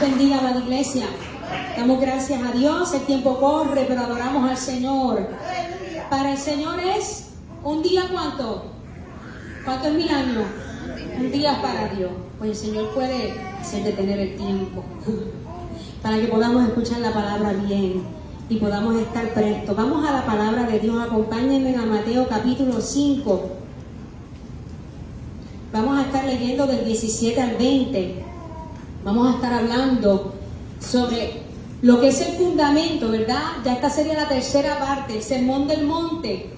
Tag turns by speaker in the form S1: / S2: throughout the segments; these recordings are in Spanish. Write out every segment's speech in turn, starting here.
S1: bendiga, amada iglesia. Damos gracias a Dios. El tiempo corre, pero adoramos al Señor. Para el Señor es un día, ¿cuánto? ¿Cuánto es 1000 años? Un día para Dios. Pues el Señor puede hacer detener el tiempo para que podamos escuchar la palabra bien y podamos estar prestos. Vamos a la palabra de Dios. Acompáñenme a Mateo capítulo 5. Vamos a estar leyendo del 17 al 20. Vamos a estar hablando sobre lo que es el fundamento, ¿verdad? Ya esta sería la tercera parte, el Sermón del Monte.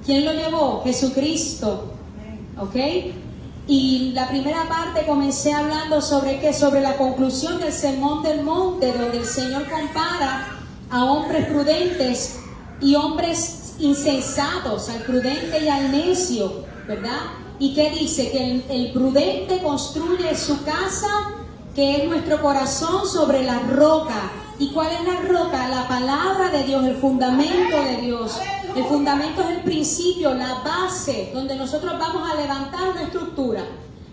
S1: ¿Quién lo llevó? Jesucristo. ¿Ok? Y la primera parte comencé hablando sobre qué, sobre la conclusión del Sermón del Monte, donde el Señor compara a hombres prudentes y hombres insensatos, al prudente y al necio, ¿verdad? ¿Y qué dice? Que el prudente construye su casa, que es nuestro corazón, sobre la roca. ¿Y cuál es la roca? La palabra de Dios, el fundamento de Dios. El fundamento es el principio, la base, donde nosotros vamos a levantar una estructura.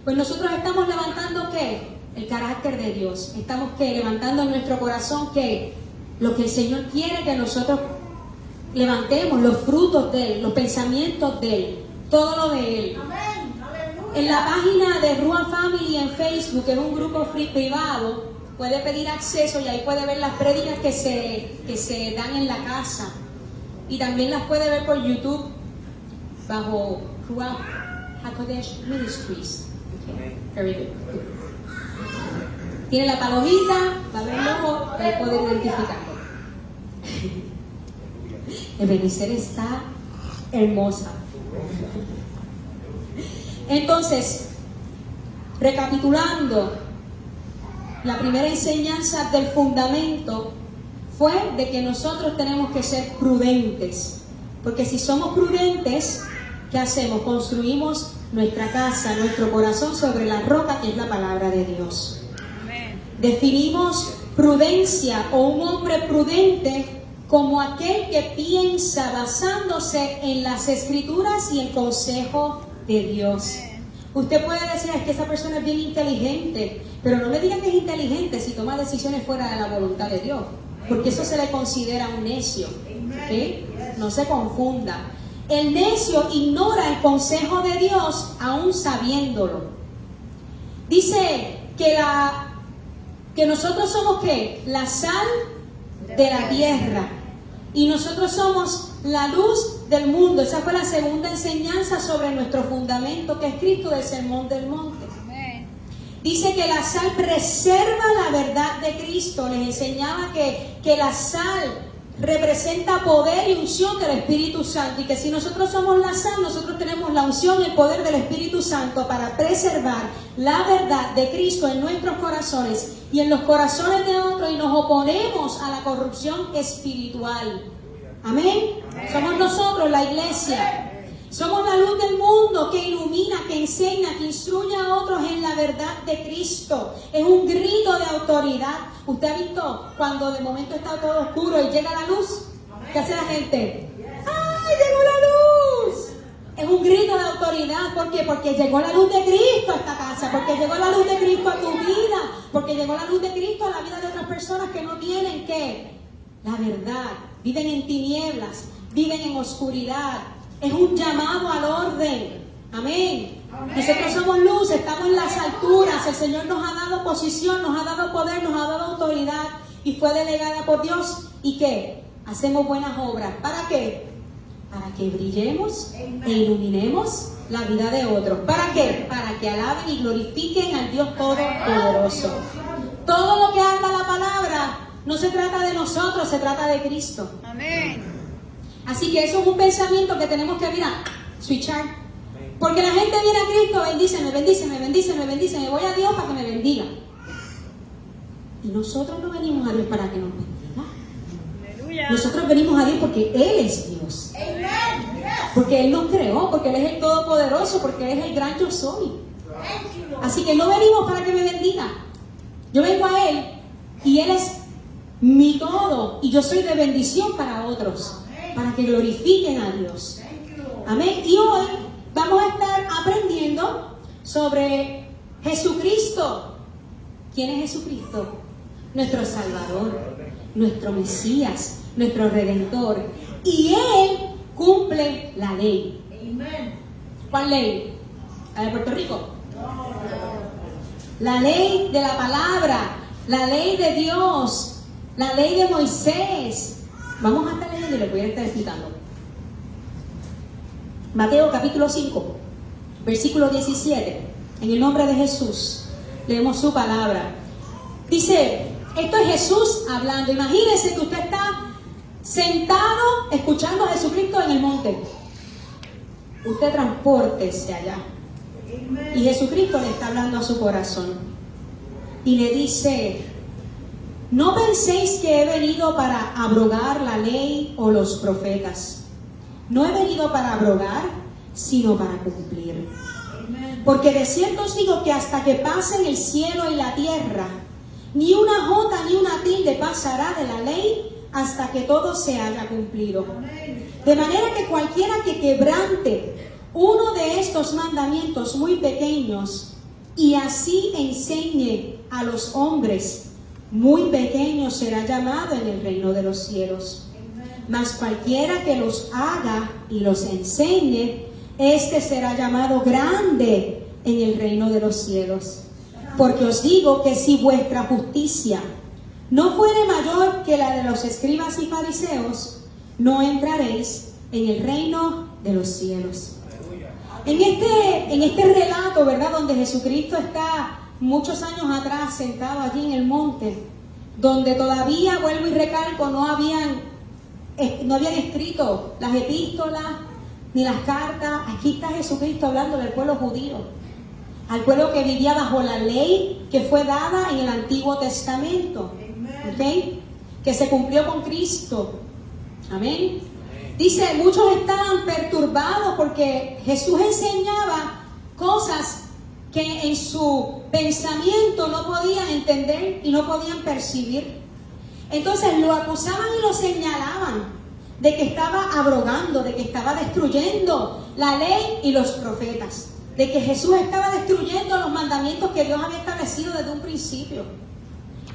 S1: Pues nosotros estamos levantando ¿qué? El carácter de Dios. Estamos ¿qué? Levantando en nuestro corazón ¿qué? Lo que el Señor quiere que nosotros levantemos, los frutos de Él, los pensamientos de Él, todo lo de Él. En la página de Rua Family en Facebook, que es un grupo privado, puede pedir acceso y ahí puede ver las prédicas que se dan en la casa. Y también las puede ver por YouTube bajo Rua HaKodesh Ministries. Okay. Very good. Tiene la palomita, va a ver el logo, para poder identificarlo. Ebenezer está hermosa. Entonces, recapitulando, la primera enseñanza del fundamento fue de que nosotros tenemos que ser prudentes, porque si somos prudentes, ¿qué hacemos? Construimos nuestra casa, nuestro corazón sobre la roca que es la palabra de Dios. Amén. Definimos prudencia o un hombre prudente como aquel que piensa basándose en las escrituras y el consejo de Dios. Usted puede decir, es que esa persona es bien inteligente, pero no me digan que es inteligente si toma decisiones fuera de la voluntad de Dios, porque eso se le considera un necio. ¿Okay? No se confunda. El necio ignora el consejo de Dios aún sabiéndolo. Dice que nosotros somos ¿qué? La sal de la tierra. Y nosotros somos la luz del mundo. Esa fue la segunda enseñanza sobre nuestro fundamento, que es Cristo, del Sermón del Monte. Amén. Dice que la sal preserva la verdad de Cristo. Les enseñaba que la sal representa poder y unción del Espíritu Santo. Y que si nosotros somos la sal, nosotros tenemos la unción y el poder del Espíritu Santo para preservar la verdad de Cristo en nuestros corazones y en los corazones de otros, y nos oponemos a la corrupción espiritual. Amén. Somos nosotros, la iglesia. Somos la luz del mundo que ilumina, que enseña, que instruye a otros en la verdad de Cristo. Es un grito de autoridad. ¿Usted ha visto cuando de momento está todo oscuro y llega la luz? ¿Qué hace la gente? ¡Ay, llegó la luz! Es un grito de autoridad. ¿Por qué? Porque llegó la luz de Cristo a esta casa, porque llegó la luz de Cristo a tu vida, porque llegó la luz de Cristo a la vida de otras personas que no tienen ¿qué? La verdad. Viven en tinieblas, viven en oscuridad. Es un llamado al orden. Amén. Nosotros somos luz, estamos en las alturas. El Señor nos ha dado posición, nos ha dado poder, nos ha dado autoridad y fue delegada por Dios. ¿Y qué? Hacemos buenas obras. ¿Para qué? Para que brillemos e iluminemos la vida de otros. ¿Para qué? Para que alaben y glorifiquen al Dios Todopoderoso. Todo lo que habla la palabra no se trata de nosotros, se trata de Cristo. Amén. Así que eso es un pensamiento que tenemos que, switchar. Porque la gente viene a Cristo, bendíceme, bendíceme, bendíceme, bendíceme. Voy a Dios para que me bendiga. Y nosotros no venimos a Dios para que nos bendiga. Aleluya. Nosotros venimos a Dios porque Él es Dios. Porque Él nos creó, porque Él es el Todopoderoso, porque Él es el gran yo soy. Así que no venimos para que me bendiga. Yo vengo a Él y Él es mi todo. Y yo soy de bendición para otros, para que glorifiquen a Dios. Amén. Y hoy vamos a estar aprendiendo sobre Jesucristo. ¿Quién es Jesucristo? nuestro Salvador, nuestro Mesías, nuestro Redentor. Y Él cumple la ley. ¿Cuál ley? ¿La de Puerto Rico? La ley de la palabra, la ley de Dios, la ley de Moisés. Vamos a estar leyendo y les voy a estar explicando. Mateo capítulo 5, versículo 17. En el nombre de Jesús, leemos su palabra. Dice, esto es Jesús hablando. Imagínense que usted está sentado escuchando a Jesucristo en el monte. Usted transpórtese allá. Y Jesucristo le está hablando a su corazón. Y le dice, no penséis que he venido para abrogar la ley o los profetas. No he venido para abrogar, sino para cumplir. Porque de cierto os digo que hasta que pasen el cielo y la tierra, ni una jota ni una tilde pasará de la ley hasta que todo se haya cumplido. De manera que cualquiera que quebrante uno de estos mandamientos muy pequeños y así enseñe a los hombres, muy pequeño será llamado en el reino de los cielos. Mas cualquiera que los haga y los enseñe, este será llamado grande en el reino de los cielos. Porque os digo que si vuestra justicia no fuere mayor que la de los escribas y fariseos, no entraréis en el reino de los cielos. En este relato, ¿verdad?, donde Jesucristo está muchos años atrás sentado allí en el monte, donde todavía, vuelvo y recalco, no habían escrito las epístolas ni las cartas. Aquí está Jesucristo hablando del pueblo judío, al pueblo que vivía bajo la ley que fue dada en el Antiguo Testamento, ¿okay?, que se cumplió con Cristo. Amén. Dice, muchos estaban perturbados porque Jesús enseñaba cosas que en su pensamiento no podían entender y no podían percibir. Entonces lo acusaban y lo señalaban de que estaba abrogando, de que estaba destruyendo la ley y los profetas, de que Jesús estaba destruyendo los mandamientos que Dios había establecido desde un principio.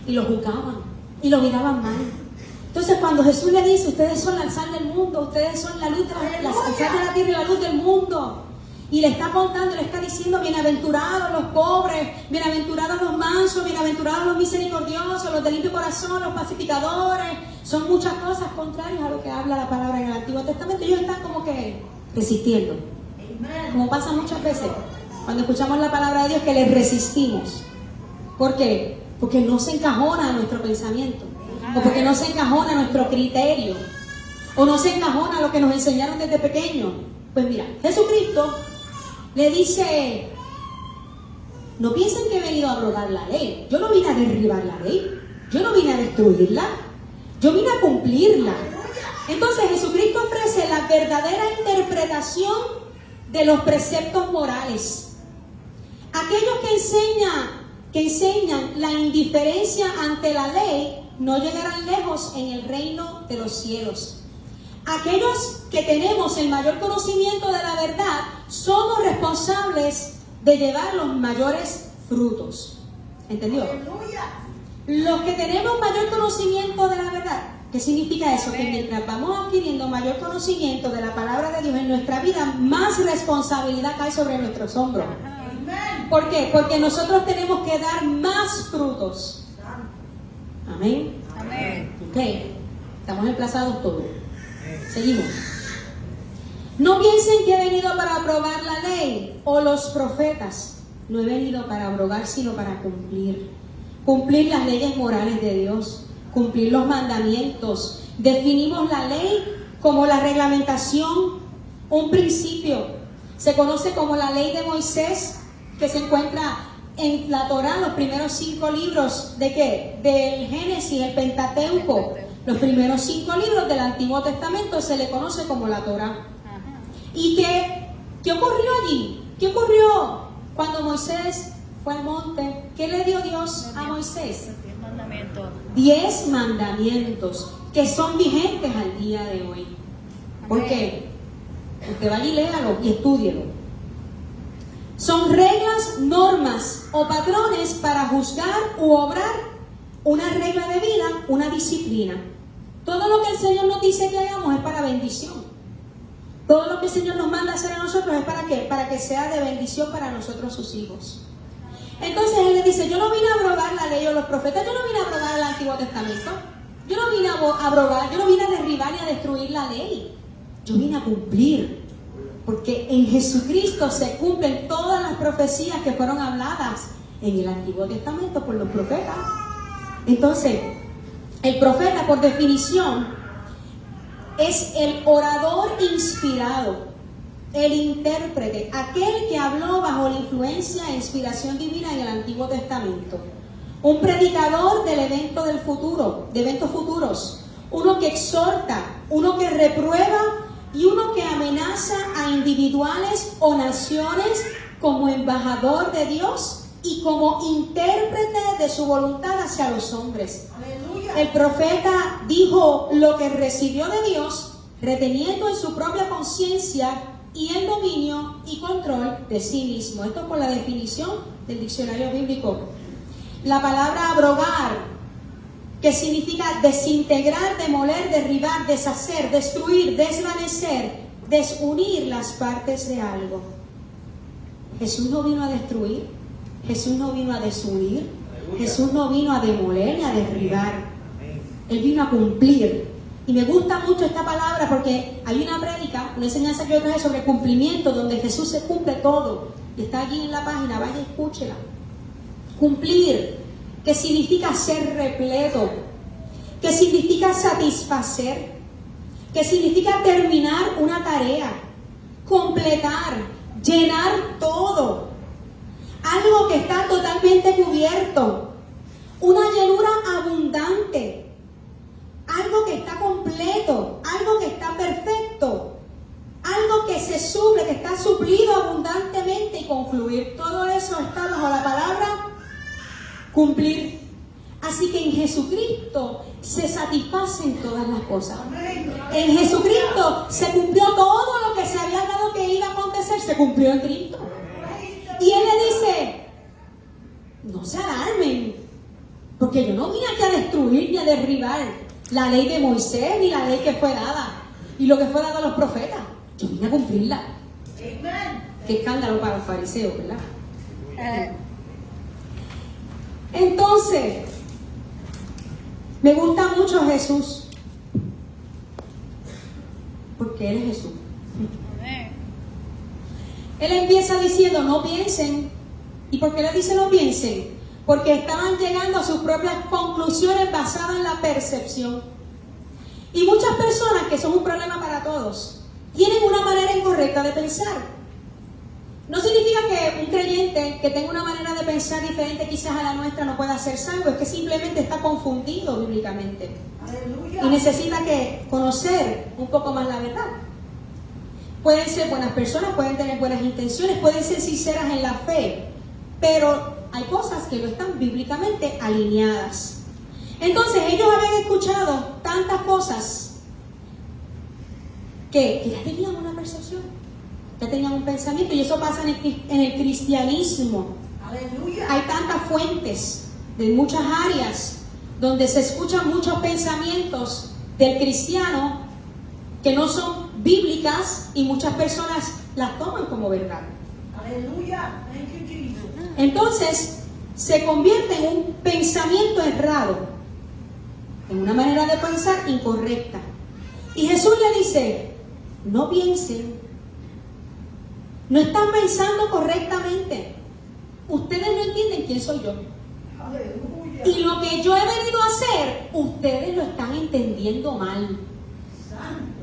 S1: Y lo juzgaban y lo miraban mal. Entonces cuando Jesús le dice, ustedes son la sal del mundo, ustedes son la luz de la sal de la tierra y la luz del mundo, y le está contando, le está diciendo, bienaventurados los pobres, bienaventurados los mansos, bienaventurados los misericordiosos, los de limpio corazón, los pacificadores. Son muchas cosas contrarias a lo que habla la palabra en el Antiguo Testamento. Ellos están como que resistiendo, como pasa muchas veces cuando escuchamos la palabra de Dios, que les resistimos. ¿Por qué? Porque no se encajona a nuestro pensamiento, o porque no se encajona a nuestro criterio, o no se encajona a lo que nos enseñaron desde pequeños. Pues mira, Jesucristo le dice, no piensen que he venido a abrogar la ley. Yo no vine a derribar la ley, yo no vine a destruirla, yo vine a cumplirla. Entonces Jesucristo ofrece la verdadera interpretación de los preceptos morales. Aquellos que enseñan la indiferencia ante la ley no llegarán lejos en el reino de los cielos. Aquellos que tenemos el mayor conocimiento de la verdad somos responsables de llevar los mayores frutos. ¿Entendió? Los que tenemos mayor conocimiento de la verdad, ¿qué significa eso? Que mientras vamos adquiriendo mayor conocimiento de la palabra de Dios en nuestra vida, más responsabilidad cae sobre nuestros hombros. ¿Por qué? Porque nosotros tenemos que dar más frutos. Amén. Ok, estamos emplazados todos. Seguimos. No piensen que he venido para aprobar la ley o los profetas. No he venido para abrogar, sino para cumplir. Cumplir las leyes morales de Dios, cumplir los mandamientos. Definimos la ley como la reglamentación, un principio. Se conoce como la ley de Moisés, que se encuentra en la Torá, los primeros 5 libros ¿de qué? Del Génesis, el Pentateuco. Los primeros 5 libros del Antiguo Testamento se le conoce como la Torá. ¿Y qué ocurrió allí? ¿Qué ocurrió cuando Moisés fue al monte? ¿Qué le dio Dios a Moisés?
S2: 10 mandamientos.
S1: 10 mandamientos que son vigentes al día de hoy. ¿Por qué? Usted vaya y léalo y estúdielo. Son reglas, normas o patrones para juzgar u obrar una regla de vida, una disciplina. Todo lo que el Señor nos dice que hagamos es para bendición. Todo lo que el Señor nos manda hacer a nosotros es para ¿qué? Para que sea de bendición para nosotros sus hijos. Entonces Él le dice, yo no vine a abrogar la ley o los profetas, yo no vine a abrogar el Antiguo Testamento, yo no vine a abrogar, yo no vine a derribar ni a destruir la ley, yo vine a cumplir, porque en Jesucristo se cumplen todas las profecías que fueron habladas en el Antiguo Testamento por los profetas. Entonces, el profeta, por definición, es el orador inspirado, el intérprete, aquel que habló bajo la influencia e inspiración divina en el Antiguo Testamento. Un predicador del evento del futuro, de eventos futuros, uno que exhorta, uno que reprueba y uno que amenaza a individuales o naciones como embajador de Dios y como intérprete de su voluntad hacia los hombres. Aleluya. El profeta dijo lo que recibió de Dios, reteniendo en su propia conciencia y el dominio y control de sí mismo. Esto es por la definición del diccionario bíblico. La palabra abrogar, que significa desintegrar, demoler, derribar, deshacer, destruir, desvanecer, desunir las partes de algo. Jesús no vino a destruir, Jesús no vino a desunir, Jesús no vino a demoler ni a derribar. Él vino a cumplir. Y me gusta mucho esta palabra porque hay una prédica, una enseñanza que yo traje sobre cumplimiento, donde Jesús se cumple todo. Y está allí en la página, vaya, escúchela. Cumplir, que significa ser repleto, que significa satisfacer, que significa terminar una tarea, completar, llenar todo. Algo que está totalmente cubierto, una llenura abundante. Algo que está completo, algo que está perfecto, algo que se suple, que está suplido abundantemente y concluir. Todo eso está bajo la palabra cumplir. Así que en Jesucristo se satisfacen todas las cosas. En Jesucristo se cumplió todo lo que se había dado que iba a acontecer, se cumplió en Cristo. Y Él le dice, no se alarmen, porque yo no vine aquí a destruir ni a derribar la ley de Moisés ni la ley que fue dada y lo que fue dado a los profetas. Yo vine a cumplirla. Qué escándalo para los fariseos, ¿verdad? Entonces, me gusta mucho Jesús, porque Él es Jesús. Él empieza diciendo, no piensen. ¿Y por qué le dice no piensen? Porque estaban llegando a sus propias conclusiones basadas en la percepción. Y muchas personas, que son un problema para todos, tienen una manera incorrecta de pensar. No significa que un creyente que tenga una manera de pensar diferente quizás a la nuestra no pueda ser salvo, es que simplemente está confundido bíblicamente. Aleluya. Y necesita que conocer un poco más la verdad. Pueden ser buenas personas, pueden tener buenas intenciones, pueden ser sinceras en la fe, pero hay cosas que no están bíblicamente alineadas. Entonces ellos habían escuchado tantas cosas que ya tenían una percepción, ya tenían un pensamiento, y eso pasa en el cristianismo. Aleluya. Hay tantas fuentes de muchas áreas donde se escuchan muchos pensamientos del cristiano que no son bíblicas y muchas personas las toman como verdad. Aleluya. Entonces se convierte en un pensamiento errado, en una manera de pensar incorrecta. Y Jesús le dice, no piensen, no están pensando correctamente. Ustedes no entienden quién soy yo. Aleluya. Y lo que yo he venido a hacer, ustedes lo están entendiendo mal. Santo.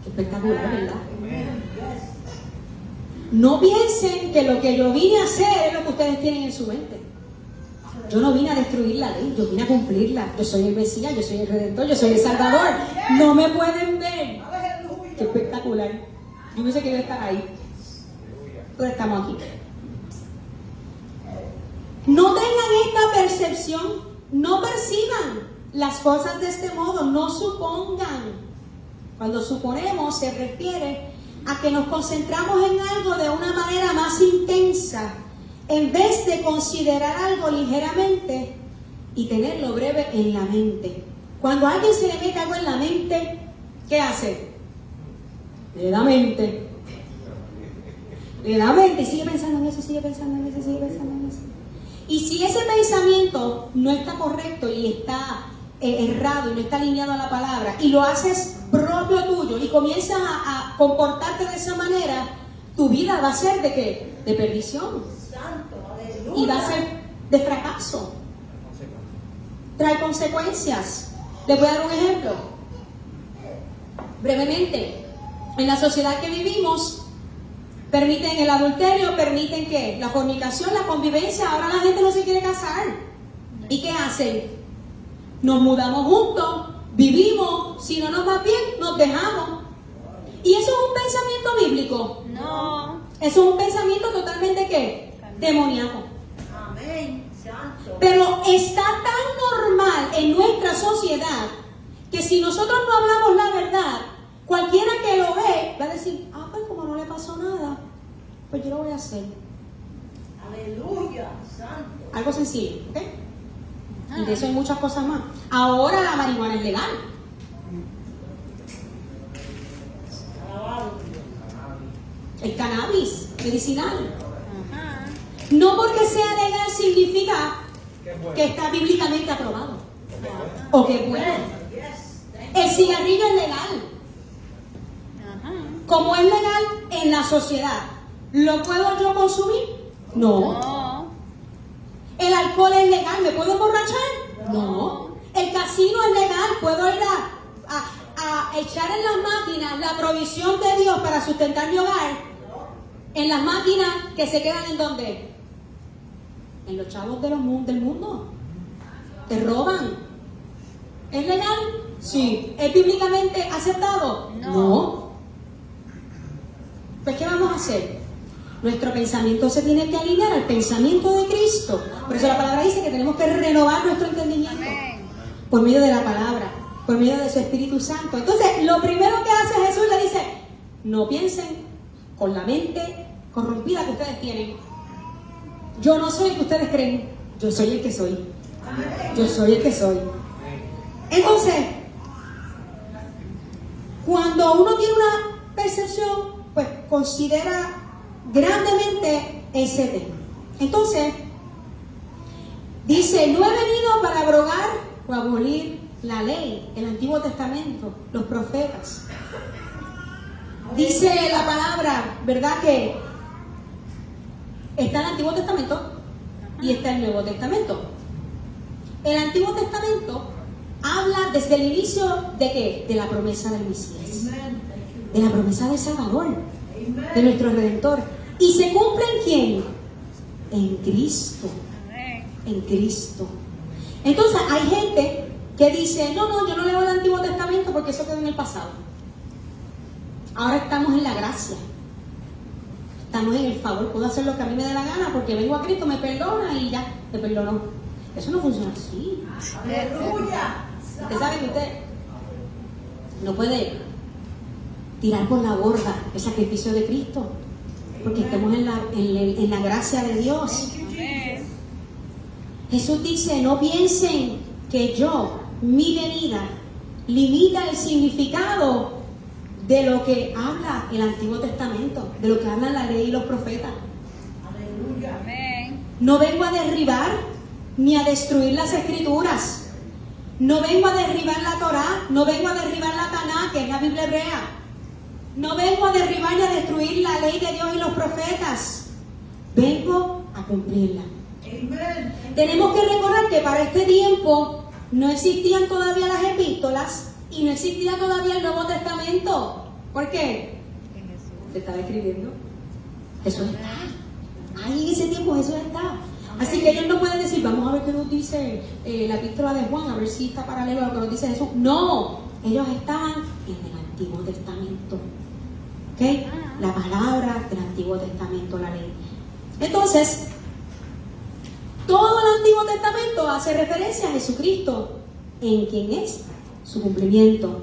S1: Qué espectacular, ¿verdad? No piensen que lo que yo vine a hacer es lo que ustedes tienen en su mente. Yo no vine a destruir la ley, yo vine a cumplirla. Yo soy el Mesías, yo soy el Redentor, yo soy el Salvador. No me pueden ver. Qué espectacular. Yo pensé que iba a estar ahí, pero estamos aquí. No tengan esta percepción, no perciban las cosas de este modo, no supongan. Cuando suponemos se refiere a que nos concentramos en algo de una manera más intensa, en vez de considerar algo ligeramente y tenerlo breve en la mente. Cuando a alguien se le mete algo en la mente, ¿qué hace? Le da mente. Le da mente y sigue pensando en eso, sigue pensando en eso, sigue pensando en eso. Y si ese pensamiento no está correcto y está errado y no está alineado a la palabra, y lo haces propio tuyo y comienzas a comportarte de esa manera, tu vida va a ser ¿de qué? De perdición. Y va a ser de fracaso. Trae consecuencias. Les voy a dar un ejemplo. Brevemente, en la sociedad que vivimos, permiten el adulterio, permiten ¿qué? La fornicación, la convivencia. Ahora la gente no se quiere casar. ¿Y qué hacen? Nos mudamos juntos, vivimos, si no nos va bien, nos dejamos. ¿Y eso es un pensamiento bíblico?
S2: No.
S1: Eso es un pensamiento totalmente ¿qué? Demoníaco.
S2: Amén. Santo.
S1: Pero está tan normal en nuestra sociedad que si nosotros no hablamos la verdad, cualquiera que lo ve va a decir, pues como no le pasó nada, pues yo lo voy a hacer.
S2: Aleluya. Santo.
S1: Algo sencillo, ¿ok? Y de eso hay muchas cosas más. Ahora la marihuana es legal.
S2: Alabado.
S1: El cannabis medicinal.
S2: Ajá.
S1: No porque sea legal significa que está bíblicamente aprobado o que es bueno. El cigarrillo es legal.
S2: Ajá.
S1: Como es legal en la sociedad, ¿lo puedo yo consumir? No.
S2: No.
S1: ¿El alcohol es legal? ¿Me puedo emborrachar? No. ¿El casino es legal? ¿Puedo ir a echar en las máquinas la provisión de Dios para sustentar mi hogar? En las máquinas que se quedan ¿en dónde? En los chavos del mundo. Te roban. ¿Es legal? Sí. ¿Es bíblicamente aceptado? No. Pues ¿qué vamos a hacer? Nuestro pensamiento se tiene que alinear al pensamiento de Cristo. Por eso la palabra dice que tenemos que renovar nuestro entendimiento por medio de la palabra, por medio de su Espíritu Santo. Entonces, lo primero que hace Jesús le dice, no piensen con la mente corrompida que ustedes tienen. Yo no soy el que ustedes creen, yo soy el que soy. Yo soy el que soy. Entonces, cuando uno tiene una percepción, pues considera grandemente ese tema. Entonces, dice, no he venido para abrogar o abolir la ley, el Antiguo Testamento, los profetas. Dice la palabra, ¿verdad? Que está el Antiguo Testamento y está el Nuevo Testamento. El Antiguo Testamento habla desde el inicio de ¿qué? De la promesa del Mesías, de la promesa del Salvador, de nuestro Redentor. ¿Y se cumple en quién? En Cristo. En Cristo. Entonces hay gente que dice, no, yo no leo el Antiguo Testamento porque eso quedó en el pasado. Ahora estamos en la gracia. Estamos en el favor. Puedo hacer lo que a mí me dé la gana porque vengo a Cristo, me perdona y ya, me perdonó. Eso no funciona así.
S2: Aleluya.
S1: Usted sabe que usted no puede tirar por la borda el sacrificio de Cristo, porque estamos en la gracia de Dios. Jesús dice, no piensen que mi venida, limita el significado de lo que habla el Antiguo Testamento, de lo que hablan la ley y los profetas.
S2: Aleluya.
S1: No vengo a derribar ni a destruir las Escrituras. No vengo a derribar la Torá, no vengo a derribar la Taná, que es la Biblia hebrea. No vengo a derribar ni a destruir la ley de Dios y los profetas. Vengo a cumplirla.
S2: Amén.
S1: Tenemos que recordar que para este tiempo no existían todavía las epístolas y no existía todavía el Nuevo Testamento. ¿Por qué? Te estaba escribiendo. Jesús está. Ahí en ese tiempo Jesús está. Así que ellos no pueden decir, vamos a ver qué nos dice la epístola de Juan, a ver si está paralelo a lo que nos dice Jesús. No, ellos estaban en el Antiguo Testamento. ¿Ok? La palabra del Antiguo Testamento, la ley. Entonces, todo el Antiguo Testamento hace referencia a Jesucristo, en quien es su cumplimiento.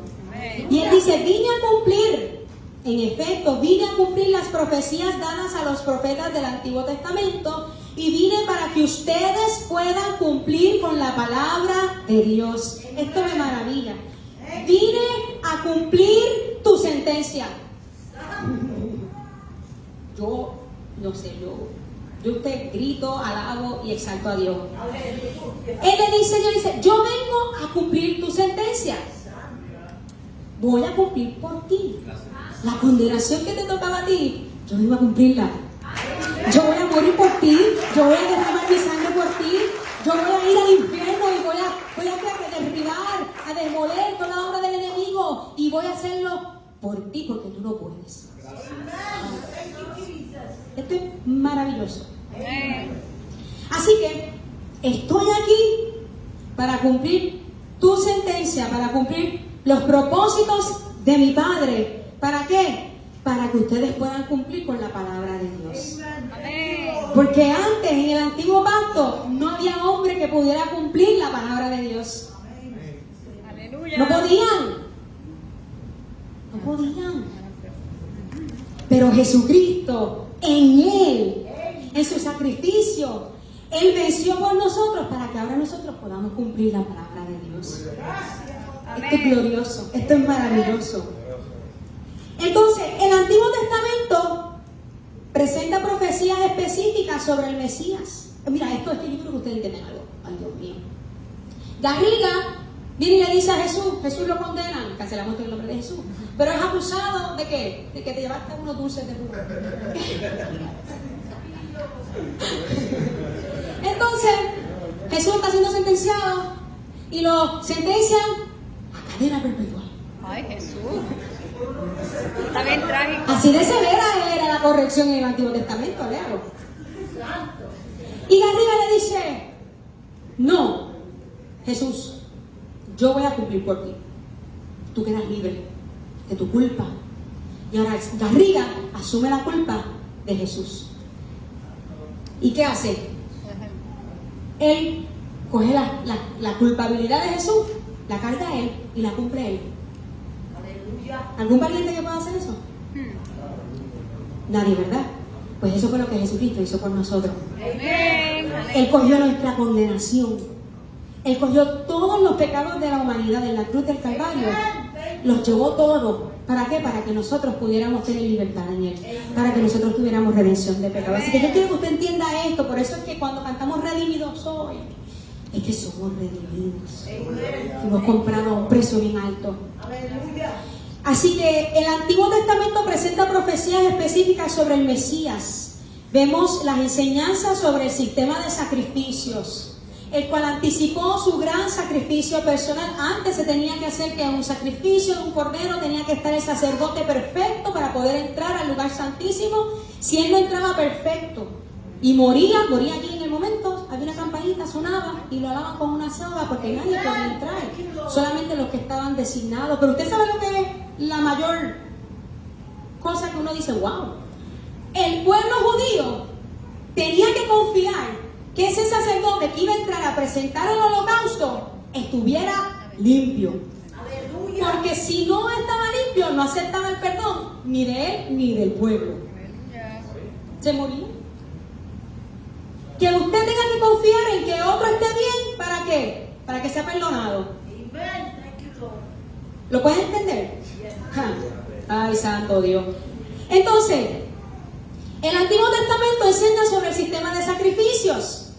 S1: Y él dice, vine a cumplir, en efecto, vine a cumplir las profecías dadas a los profetas del Antiguo Testamento y vine para que ustedes puedan cumplir con la palabra de Dios. Esto me maravilla. Vine a cumplir tu sentencia. Yo, no sé, yo usted grito, alabo y exalto a Dios. Él le dice, yo vengo a cumplir tu sentencia. Voy a cumplir por ti. La condenación que te tocaba a ti, yo vengo a cumplirla. Yo voy a morir por ti, yo voy a derramar mi sangre por ti, yo voy a ir al infierno y voy a derribar, a demoler toda la obra del enemigo y voy a hacerlo por ti porque tú no puedes. Esto es maravilloso. Así que estoy aquí para cumplir tu sentencia, para cumplir los propósitos de mi Padre. ¿Para qué? Para que ustedes puedan cumplir con la palabra de Dios. Porque antes, en el antiguo pacto, no había hombre que pudiera cumplir la palabra de Dios. No podían. Pero Jesucristo, en Él, en su sacrificio, Él venció por nosotros para que ahora nosotros podamos cumplir la palabra de Dios. Esto es glorioso, esto es maravilloso. Entonces, el Antiguo Testamento presenta profecías específicas sobre el Mesías. Mira, esto es que yo creo que ustedes entienden algo. Ay, Dios mío. Garriga viene y le dice a Jesús lo condenan, cancelamos el nombre de Jesús, pero es acusado ¿de qué? De que te llevaste unos dulces de jugo. Entonces, Jesús está siendo sentenciado y lo sentencian a cadena perpetua.
S3: Ay, Jesús. Está bien trágico.
S1: Así de severa era la corrección en el Antiguo Testamento, léalo. Y Garriga le dice, no, Jesús, yo voy a cumplir por ti. Tú quedas libre de tu culpa. Y ahora Garriga asume la culpa de Jesús. ¿Y qué hace? Él coge la culpabilidad de Jesús, la carga él y la cumple él. ¿Algún valiente que pueda hacer eso? Nadie, ¿verdad? Pues eso fue lo que Jesucristo hizo por nosotros. Él cogió nuestra condenación. Él cogió todos los pecados de la humanidad en la cruz del Calvario. Los llevó todos. ¿Para qué? Para que nosotros pudiéramos tener libertad en Él. Para que nosotros tuviéramos redención de pecado. Así que yo quiero que usted entienda esto. Por eso es que cuando cantamos redimidos hoy, es que somos redimidos. Fuimos comprados a un precio bien alto. Así que el Antiguo Testamento presenta profecías específicas sobre el Mesías. Vemos las enseñanzas sobre el sistema de sacrificios, el cual anticipó su gran sacrificio personal. Antes se tenía que hacer que un sacrificio de un cordero tenía que estar el sacerdote perfecto para poder entrar al lugar santísimo. Si él no entraba perfecto y moría allí en el momento, había una campanita, sonaba y lo alaban con una soga porque nadie podía entrar, solamente los que estaban designados. Pero usted sabe lo que es la mayor cosa que uno dice, wow, el pueblo judío tenía que confiar que ese sacerdote que iba a entrar a presentar el holocausto estuviera limpio. Porque si no estaba limpio, no aceptaba el perdón ni de él ni del pueblo. Se moría. Que usted tenga que confiar en que otro esté bien, ¿para qué? Para que sea perdonado. ¿Lo pueden entender? Ay, santo Dios. Entonces, el Antiguo Testamento enseña sobre el sistema de sacrificios.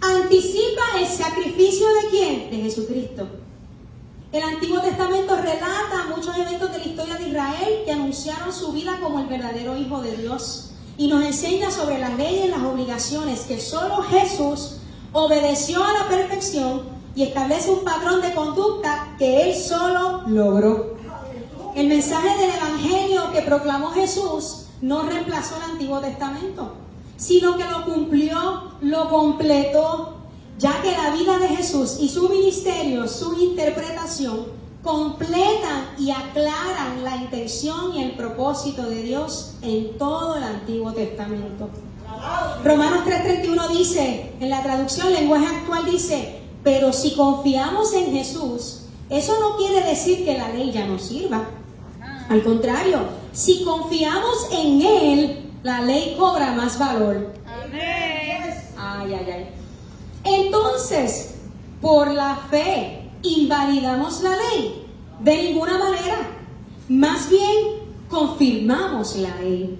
S1: Anticipa el sacrificio de ¿quién? De Jesucristo. El Antiguo Testamento relata muchos eventos de la historia de Israel que anunciaron su vida como el verdadero Hijo de Dios. Y nos enseña sobre las leyes y las obligaciones que solo Jesús obedeció a la perfección y establece un patrón de conducta que Él solo logró. El mensaje del Evangelio que proclamó Jesús no reemplazó el Antiguo Testamento, sino que lo cumplió, lo completó, ya que la vida de Jesús y su ministerio, su interpretación, completan y aclaran la intención y el propósito de Dios en todo el Antiguo Testamento. Romanos 3:31 dice, en la traducción lenguaje actual dice, pero si confiamos en Jesús, eso no quiere decir que la ley ya no sirva. Al contrario, si confiamos en Él, la ley cobra más valor.
S3: Amén.
S1: Ay, ay, ay. Entonces, por la fe, ¿invalidamos la ley? De ninguna manera. Más bien, confirmamos la ley.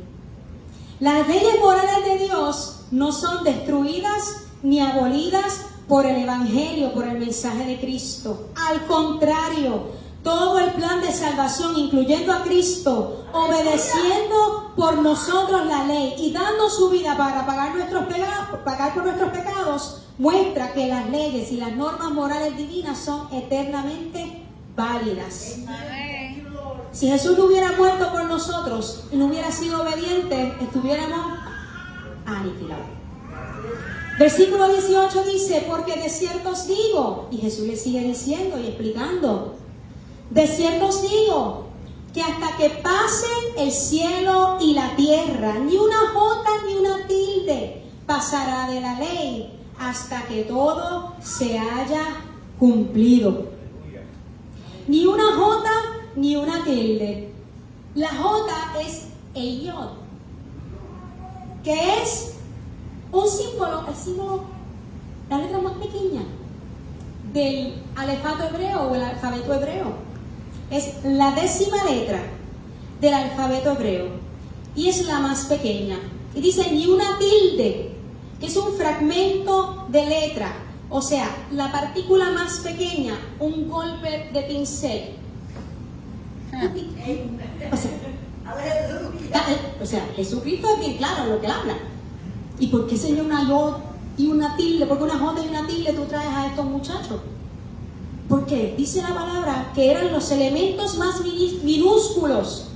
S1: Las leyes morales de Dios no son destruidas ni abolidas por el Evangelio, por el mensaje de Cristo. Al contrario, todo el plan de salvación, incluyendo a Cristo, obedeciendo por nosotros la ley y dando su vida para pagar por nuestros pecados, muestra que las leyes y las normas morales divinas son eternamente válidas.
S3: Amén.
S1: Si Jesús no hubiera muerto por nosotros y no hubiera sido obediente, estuviéramos aniquilados. Versículo 18 dice, porque de cierto os digo, y Jesús le sigue diciendo y explicando, de cierto os digo, que hasta que pasen el cielo y la tierra, ni una jota ni una tilde pasará de la ley, hasta que todo se haya cumplido. Ni una jota ni una tilde. La jota es el yod, que es un símbolo, el símbolo, la letra más pequeña del alefato hebreo o el alfabeto hebreo. Es la 10ª letra del alfabeto hebreo y es la más pequeña. Y dice ni una tilde, que es un fragmento de letra, o sea, la partícula más pequeña, un golpe de pincel. O sea, Jesucristo es bien claro en lo que habla. ¿Y por qué sería una yod y una tilde? ¿Por qué una jota y una tilde tú traes a estos muchachos? Porque dice la palabra que eran los elementos más minúsculos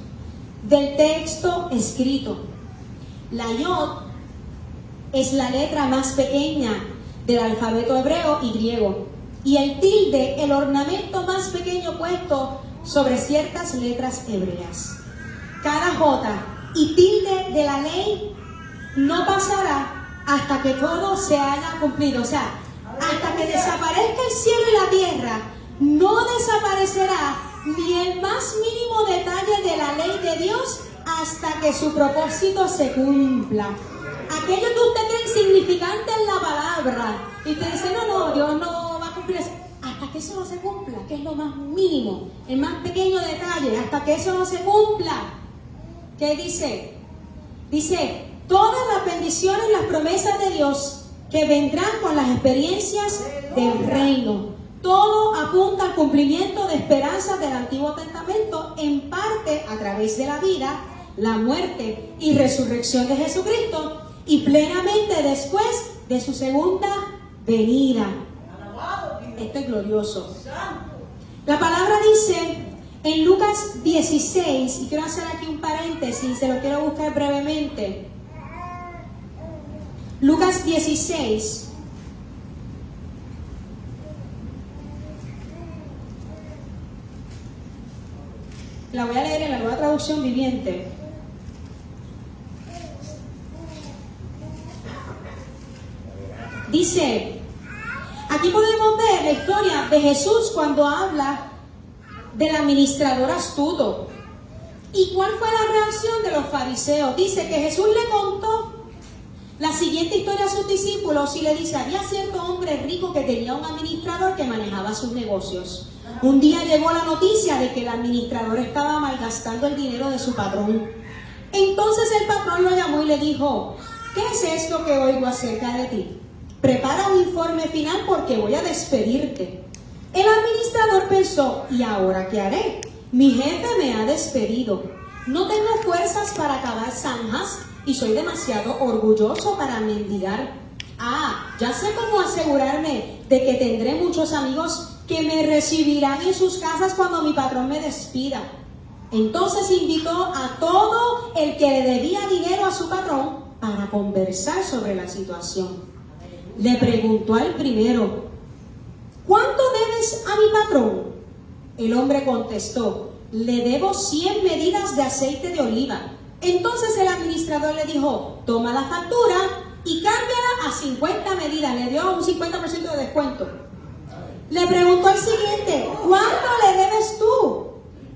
S1: del texto escrito. La yod es la letra más pequeña del alfabeto hebreo y griego. Y el tilde, el ornamento más pequeño puesto sobre ciertas letras hebreas. Cada jota y tilde de la ley no pasará hasta que todo se haya cumplido. O sea, hasta que desaparezca el cielo y la tierra, no desaparecerá ni el más mínimo detalle de la ley de Dios hasta que su propósito se cumpla. Aquello que usted cree insignificante en la palabra, y usted dice, no, Dios no va a cumplir eso. Hasta que eso no se cumpla, que es lo más mínimo, el más pequeño detalle, hasta que eso no se cumpla. ¿Qué dice? Dice, todas las bendiciones, las promesas de Dios que vendrán con las experiencias del reino. Todo apunta al cumplimiento de esperanzas del Antiguo Testamento, en parte a través de la vida, la muerte y resurrección de Jesucristo, y plenamente después de su segunda venida. Esto es glorioso. La palabra dice en Lucas 16, y quiero hacer aquí un paréntesis, se lo quiero buscar brevemente. Lucas 16. La voy a leer en la Nueva Traducción Viviente. Dice, aquí podemos ver la historia de Jesús cuando habla del administrador astuto. ¿Y cuál fue la reacción de los fariseos? Dice que Jesús le contó la siguiente historia a sus discípulos y le dice, había cierto hombre rico que tenía un administrador que manejaba sus negocios. Un día llegó la noticia de que el administrador estaba malgastando el dinero de su patrón. Entonces el patrón lo llamó y le dijo, ¿qué es esto que oigo acerca de ti? Prepara un informe final porque voy a despedirte. El administrador pensó, ¿y ahora qué haré? Mi jefe me ha despedido. No tengo fuerzas para cavar zanjas y soy demasiado orgulloso para mendigar. Ya sé cómo asegurarme de que tendré muchos amigos que me recibirán en sus casas cuando mi patrón me despida. Entonces invitó a todo el que le debía dinero a su patrón para conversar sobre la situación. Le preguntó al primero, ¿cuánto debes a mi patrón? El hombre contestó, le debo 100 medidas de aceite de oliva. Entonces el administrador le dijo, toma la factura y cámbiala a 50 medidas. Le dio un 50% de descuento. Le preguntó al siguiente, ¿cuánto le debes tú?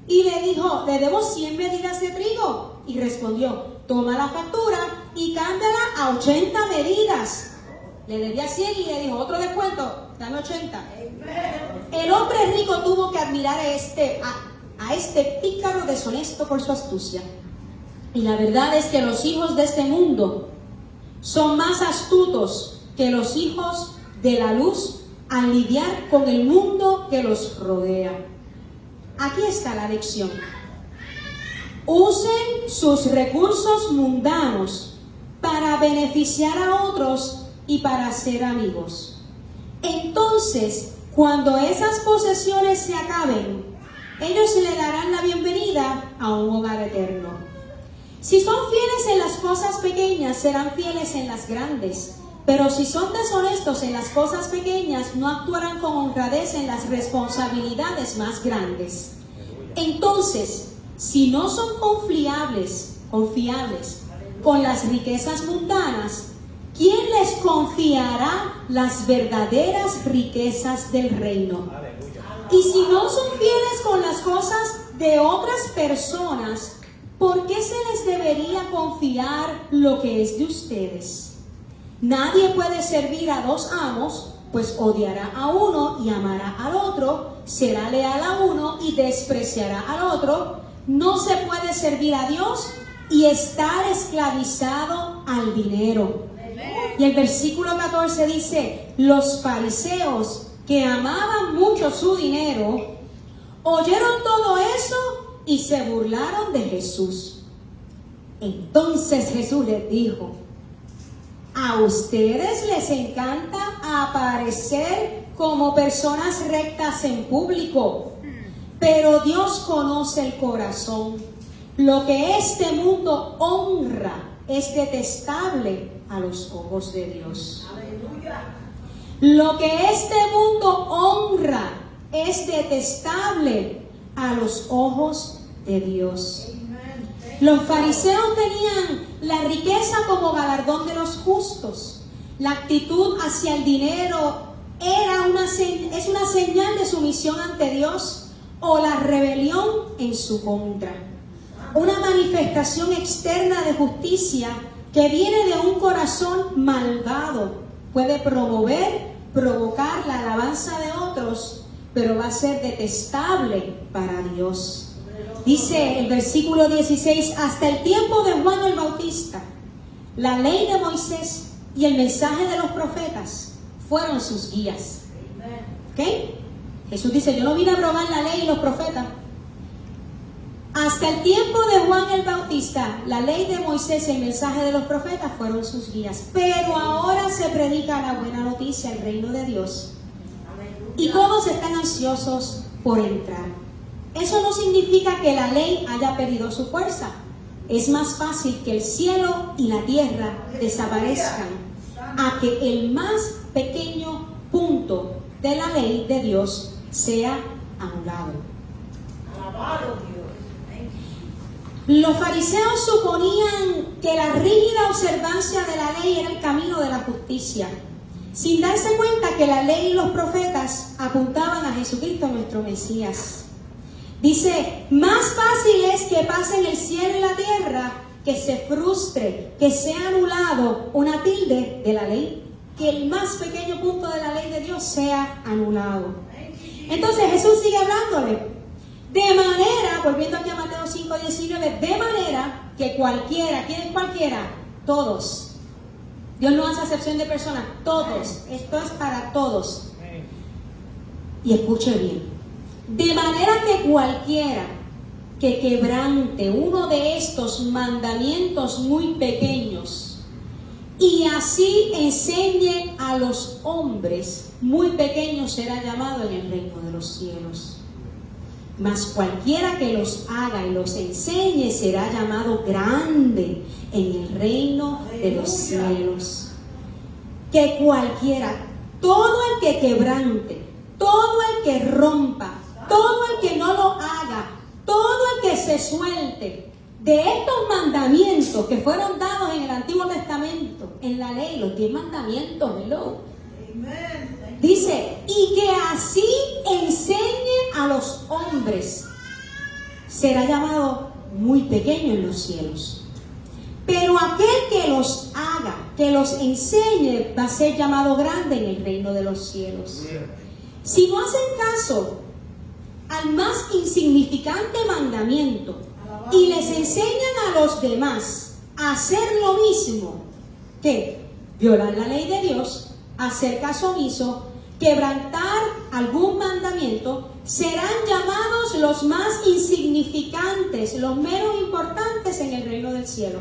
S1: Y le dijo, le debo 100 medidas de trigo. Y respondió, toma la factura y cámbiala a 80 medidas. le debía 100 y le dijo, otro descuento, dame 80. El hombre rico tuvo que admirar a este pícaro deshonesto por su astucia. Y la verdad es que los hijos de este mundo son más astutos que los hijos de la luz al lidiar con el mundo que los rodea. Aquí está la lección. Usen sus recursos mundanos para beneficiar a otros y para ser amigos. Entonces, cuando esas posesiones se acaben, ellos le darán la bienvenida a un hogar eterno. Si son fieles en las cosas pequeñas, serán fieles en las grandes. Pero si son deshonestos en las cosas pequeñas, no actuarán con honradez en las responsabilidades más grandes. Entonces, si no son confiables con las riquezas mundanas, ¿quién les confiará las verdaderas riquezas del reino? Y si no son fieles con las cosas de otras personas, ¿por qué se les debería confiar lo que es de ustedes? Nadie puede servir a dos amos, pues odiará a uno y amará al otro, será leal a uno y despreciará al otro. No se puede servir a Dios y estar esclavizado al dinero. Y el versículo 14 dice, los fariseos que amaban mucho su dinero, oyeron todo eso y se burlaron de Jesús. Entonces Jesús les dijo, a ustedes les encanta aparecer como personas rectas en público, pero Dios conoce el corazón. Lo que este mundo honra es detestable a los ojos de Dios. Lo que este mundo honra es detestable a los ojos de Dios. Los fariseos tenían la riqueza como galardón de los justos. La actitud hacia el dinero es una señal de sumisión ante Dios o la rebelión en su contra. Una manifestación externa de justicia que viene de un corazón malvado puede provocar la alabanza de otros, pero va a ser detestable para Dios. Dice el versículo 16, hasta el tiempo de Juan el Bautista, la ley de Moisés y el mensaje de los profetas fueron sus guías. ¿Ok? Jesús dice, yo no vine a abrogar la ley y los profetas. Hasta el tiempo de Juan el Bautista, la ley de Moisés y el mensaje de los profetas fueron sus guías. Pero ahora se predica la buena noticia, el reino de Dios. Y todos están ansiosos por entrar. Eso no significa que la ley haya perdido su fuerza. Es más fácil que el cielo y la tierra desaparezcan a que el más pequeño punto de la ley de Dios sea anulado.
S2: Alabado Dios.
S1: Los fariseos suponían que la rígida observancia de la ley era el camino de la justicia, sin darse cuenta que la ley y los profetas apuntaban a Jesucristo, nuestro Mesías. Dice, más fácil es que pasen el cielo y la tierra, que se frustre, que sea anulado una tilde de la ley, que el más pequeño punto de la ley de Dios sea anulado. Entonces Jesús sigue hablándole. De manera, volviendo aquí a Mateo 5:19, de manera que cualquiera, ¿quién es cualquiera? Todos. Dios no hace acepción de personas, todos. Esto es para todos. Y escuche bien. De manera que cualquiera que quebrante uno de estos mandamientos muy pequeños y así enseñe a los hombres muy pequeños será llamado en el reino de los cielos. Mas cualquiera que los haga y los enseñe será llamado grande en el reino de los cielos. Que cualquiera, todo el que quebrante, todo el que rompa, todo el que no lo haga, todo el que se suelte de estos mandamientos que fueron dados en el Antiguo Testamento, en la ley, los 10 mandamientos, hello. Dice, y que así enseñe a los hombres, será llamado muy pequeño en los cielos. Pero aquel que los haga, que los enseñe, va a ser llamado grande en el reino de los cielos. Si no hacen caso al más insignificante mandamiento y les enseñan a los demás a hacer lo mismo, que violar la ley de Dios, hacer caso omiso, quebrantar algún mandamiento, serán llamados los más insignificantes, los menos importantes en el reino del cielo.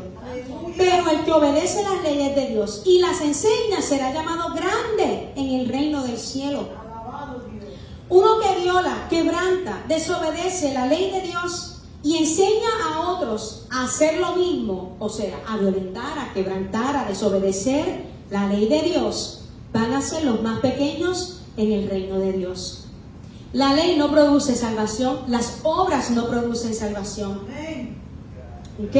S1: Pero el que obedece las leyes de Dios y las enseña será llamado grande en el reino del cielo. Uno que viola, quebranta, desobedece la ley de Dios y enseña a otros a hacer lo mismo, o sea, a violentar, a quebrantar, a desobedecer la ley de Dios, van a ser los más pequeños en el reino de Dios. La ley no produce salvación, las obras no producen salvación. ¿Ok?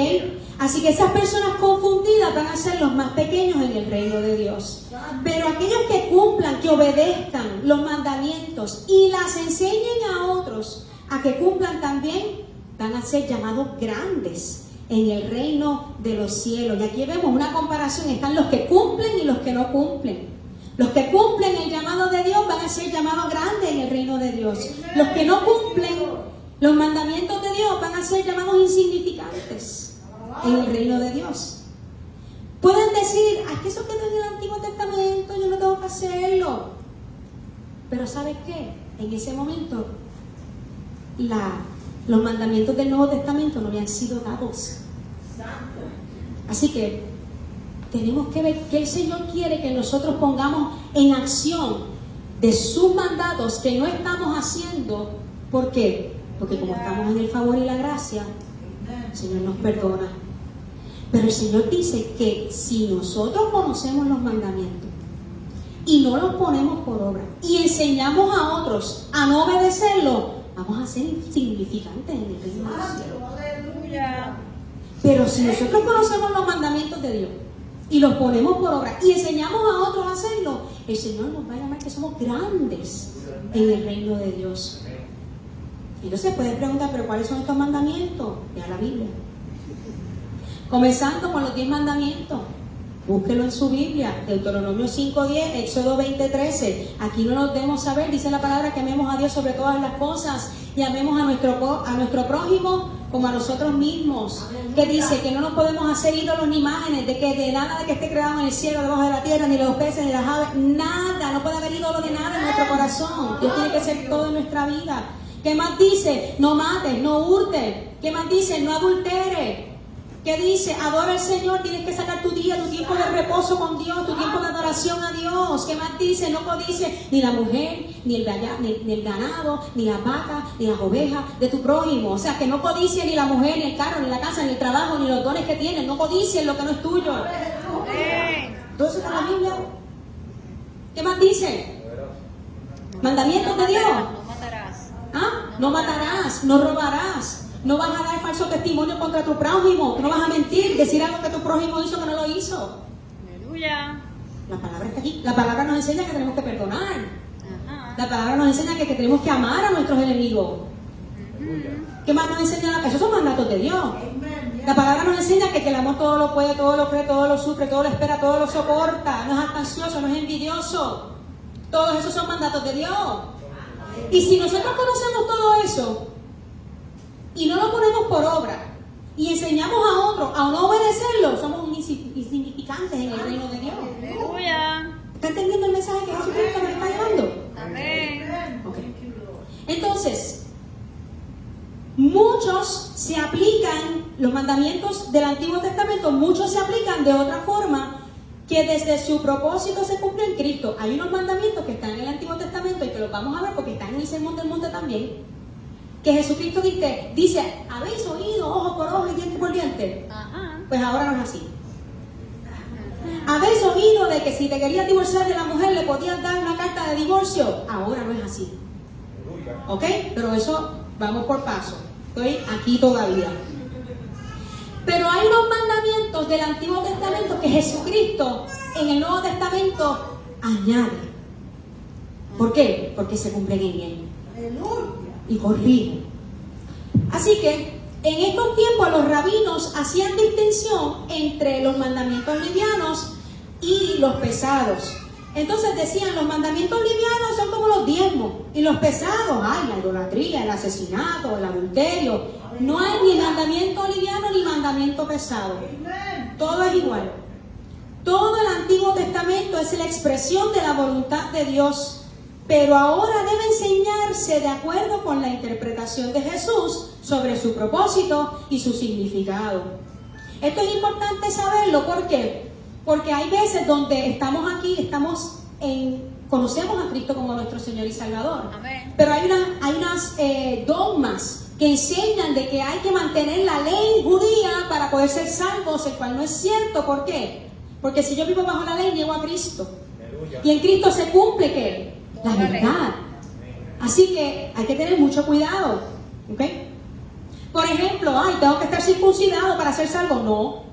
S1: Así que esas personas confundidas van a ser los más pequeños en el reino de Dios. Pero aquellos que cumplan, que obedezcan los mandamientos y las enseñen a otros a que cumplan también, van a ser llamados grandes en el reino de los cielos. Y aquí vemos una comparación, están los que cumplen y los que no cumplen. Los que cumplen el llamado de Dios van a ser llamados grandes en el reino de Dios. Los que no cumplen los mandamientos de Dios van a ser llamados insignificantes en el reino de Dios. Pueden decir, es que eso quedó en el Antiguo Testamento, yo no tengo que hacerlo. Pero ¿sabes qué? En ese momento los mandamientos del Nuevo Testamento no habían sido dados. Así que tenemos que ver que el Señor quiere que nosotros pongamos en acción de sus mandatos que no estamos haciendo. ¿Por qué? Porque como estamos en el favor y la gracia, el Señor nos perdona. Pero el Señor dice que si nosotros conocemos los mandamientos y no los ponemos por obra y enseñamos a otros a no obedecerlo, vamos a ser insignificantes en el reino del cielo. Pero si nosotros conocemos los mandamientos de Dios y los ponemos por obra y enseñamos a otros a hacerlo, el Señor nos va a llamar que somos grandes en el reino de Dios. Y entonces pueden preguntar, ¿pero cuáles son estos mandamientos? Vea la Biblia. Comenzando con los 10 mandamientos. Búsquelo en su Biblia, Deuteronomio 5:10, Éxodo 20:13. Aquí no nos debemos saber, dice la palabra, que amemos a Dios sobre todas las cosas y amemos a nuestro prójimo como a nosotros mismos. Que dice que no nos podemos hacer ídolos ni imágenes, de nada de que esté creado en el cielo, debajo de la tierra, ni los peces, ni las aves, nada, no puede haber ídolo de nada en nuestro corazón. Dios tiene que ser todo en nuestra vida. ¿Qué más dice? No mates, no hurtes. ¿Qué más dice? No adulteres. ¿Qué dice? Adora al Señor, tienes que sacar tu día, tu tiempo de reposo con Dios, tu tiempo de adoración a Dios. ¿Qué más dice? No codices ni la mujer, ni el ganado, ni las vacas, ni las ovejas de tu prójimo. O sea, que no codicies ni la mujer, ni el carro, ni la casa, ni el trabajo, ni los dones que tienes. No codicies lo que no es tuyo. ¿Todo eso está en la Biblia? ¿Qué más dice? Mandamientos de Dios.
S3: No matarás.
S1: No matarás, no robarás. No vas a dar falso testimonio contra tu prójimo. No vas a mentir, decir algo que tu prójimo hizo que no lo hizo.
S3: Aleluya.
S1: La palabra está aquí. La palabra nos enseña que tenemos que perdonar.
S3: Ajá.
S1: La palabra nos enseña que tenemos que amar a nuestros enemigos. ¿Qué más nos enseña? Esos son mandatos de Dios. La palabra nos enseña que el amor todo lo puede, todo lo cree, todo lo sufre, todo lo espera, todo lo soporta. No es ansioso, no es envidioso. Todos esos son mandatos de Dios. Y si nosotros conocemos todo eso y no lo ponemos por obra y enseñamos a otros a no obedecerlo, somos insignificantes en el reino de Dios.
S3: Aleluya.
S1: ¿Está entendiendo el mensaje que Jesucristo nos está llevando?
S3: Amén.
S1: Okay. Entonces, muchos se aplican los mandamientos del Antiguo Testamento, muchos se aplican de otra forma que desde su propósito se cumple en Cristo. Hay unos mandamientos que están en el Antiguo Testamento y que los vamos a ver porque están en el Sermón del Monte también. Que Jesucristo dice, ¿habéis oído ojo por ojo y diente por diente?
S3: Ajá.
S1: Pues ahora no es así. ¿Habéis oído de que si te querías divorciar de la mujer le podías dar una carta de divorcio? Ahora no es así. ¿Ok? Pero eso vamos por paso. Estoy aquí todavía. Pero hay unos mandamientos del Antiguo Testamento que Jesucristo en el Nuevo Testamento añade. ¿Por qué? Porque se cumplen en él. Y corrigen. Así que En estos tiempos los rabinos hacían distinción entre los mandamientos livianos y los pesados. Entonces decían, los mandamientos livianos son como los diezmos, y los pesados, la idolatría, el asesinato, el adulterio. No hay ni mandamiento liviano ni mandamiento pesado. Todo es igual. Todo el Antiguo Testamento es la expresión de la voluntad de Dios, pero ahora debe enseñarse de acuerdo con la interpretación de Jesús sobre su propósito y su significado. Esto es importante saberlo, ¿por qué? Porque hay veces donde estamos aquí, conocemos a Cristo como nuestro Señor y Salvador.
S3: Amén.
S1: Pero hay unas dogmas que enseñan de que hay que mantener la ley judía para poder ser salvos, el cual no es cierto. ¿Por qué? Porque si yo vivo bajo la ley, llego a Cristo. Y en Cristo se cumple ¿qué? La verdad. Así que hay que tener mucho cuidado. ¿Ok? Por ejemplo, tengo que estar circuncidado para ser salvo. No.